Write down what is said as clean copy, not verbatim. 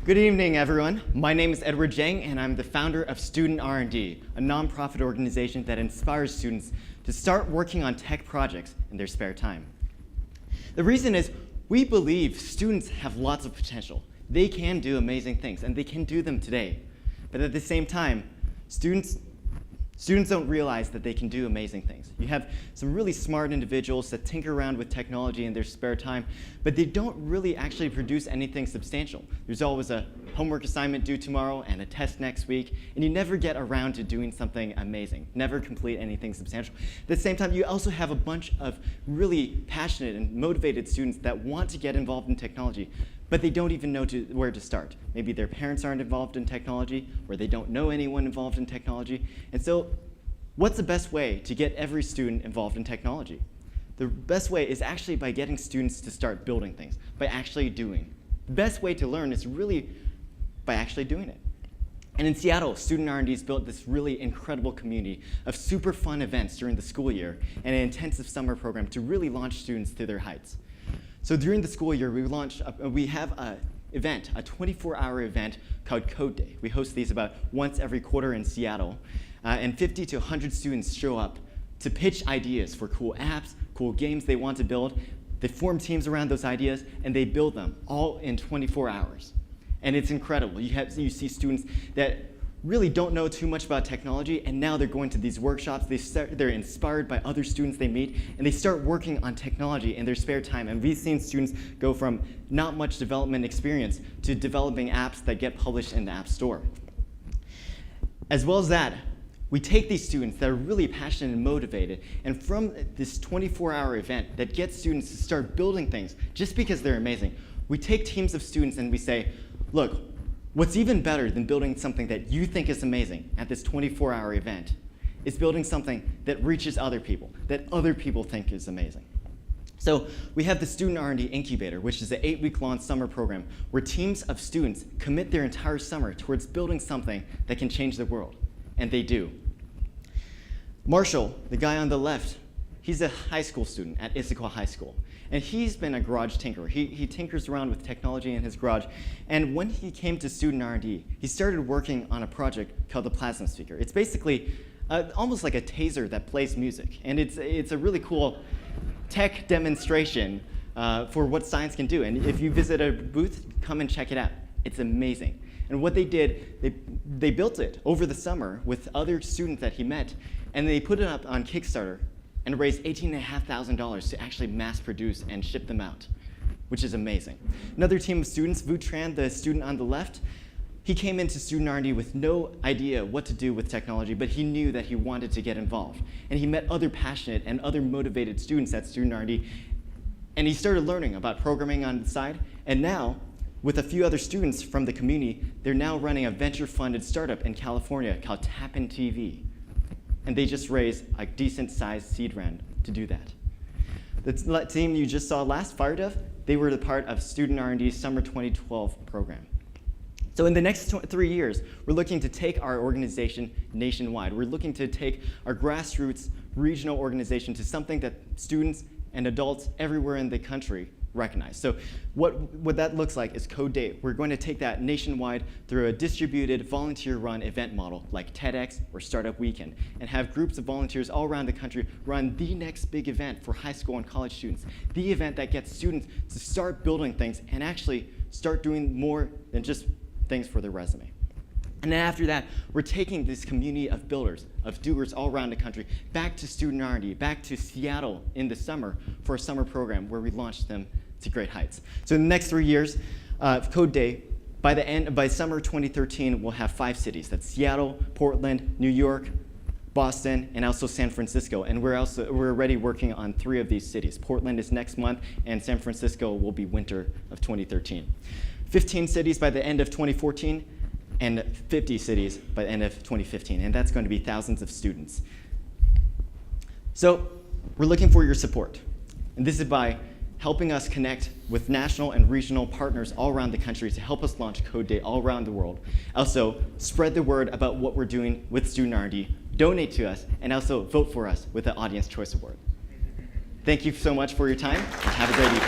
Good evening, everyone. My name is Edward Zhang, and I'm the founder of Student RND, a nonprofit organization that inspires students to start working on tech projects in their spare time. The reason is we believe students have lots of potential. They can do amazing things, and they can do them today. But at the same time, students don't realize that they can do amazing things. You have some really smart individuals that tinker around with technology in their spare time, but they don't really actually produce anything substantial. There's always a homework assignment due tomorrow and a test next week, and you never get around to doing something amazing, never complete anything substantial. At the same time, you also have a bunch of really passionate and motivated students that want to get involved in technology, but they don't even know where to start. Maybe their parents aren't involved in technology, or they don't know anyone involved in technology. And so what's the best way to get every student involved in technology? The best way is actually by getting students to start building things, by actually doing. The best way to learn is really by actually doing it. And in Seattle, Student R&D has built this really incredible community of super fun events during the school year and an intensive summer program to really launch students to their heights. So during the school year, we have an event, a 24-hour event called Code Day. We host these about once every quarter in Seattle, and 50 to 100 students show up to pitch ideas for cool apps, cool games they want to build. They form teams around those ideas, and they build them all in 24 hours. And it's incredible. You see students that really don't know too much about technology, and now they're going to these workshops. They're inspired by other students they meet, and they start working on technology in their spare time. And we've seen students go from not much development experience to developing apps that get published in the App Store. As well as that, we take these students that are really passionate and motivated, and from this 24-hour event that gets students to start building things just because they're amazing, we take teams of students and we say, look, what's even better than building something that you think is amazing at this 24-hour event is building something that reaches other people, that other people think is amazing. So we have the Student R&D Incubator, which is an 8-week-long summer program where teams of students commit their entire summer towards building something that can change the world, and they do. Marshall, the guy on the left, he's a high school student at Issaquah High School. And he's been a garage tinkerer. He tinkers around with technology in his garage. And when he came to Student R&D, he started working on a project called the Plasma Speaker. It's basically almost like a taser that plays music. And it's a really cool tech demonstration for what science can do. And if you visit a booth, come and check it out. It's amazing. And what they did, they built it over the summer with other students that he met, and they put it up on Kickstarter and raised $18,500 to actually mass produce and ship them out, which is amazing. Another team of students, Vu Tran, the student on the left, he came into Student R&D with no idea what to do with technology, but he knew that he wanted to get involved. And he met other passionate and other motivated students at Student R&D, and he started learning about programming on the side. And now, with a few other students from the community, they're now running a venture-funded startup in California called Tapin TV. And they just raised a decent-sized seed round to do that. The team you just saw last, FireDev, they were the part of Student R&D's Summer 2012 program. So in the next 3 years, we're looking to take our organization nationwide. We're looking to take our grassroots regional organization to something that students and adults everywhere in the country recognize. So what that looks like is Code Day. We're going to take that nationwide through a distributed volunteer-run event model like TEDx or Startup Weekend, and have groups of volunteers all around the country run the next big event for high school and college students, the event that gets students to start building things and actually start doing more than just things for their resume. And then after that, we're taking this community of builders, of doers all around the country, back to Student R&D, back to Seattle in the summer for a summer program where we launch them to great heights. So in the next 3 years, Code Day, by summer 2013, we'll have 5 cities. That's Seattle, Portland, New York, Boston, and also San Francisco. And we're already working on 3 of these cities. Portland is next month, and San Francisco will be winter of 2013. 15 cities by the end of 2014, and 50 cities by the end of 2015, and that's going to be thousands of students. So we're looking for your support, and this is by helping us connect with national and regional partners all around the country to help us launch Code Day all around the world. Also, spread the word about what we're doing with Student R&D. donate to us, and also vote for us with the Audience Choice Award. Thank you so much for your time, and have a great evening.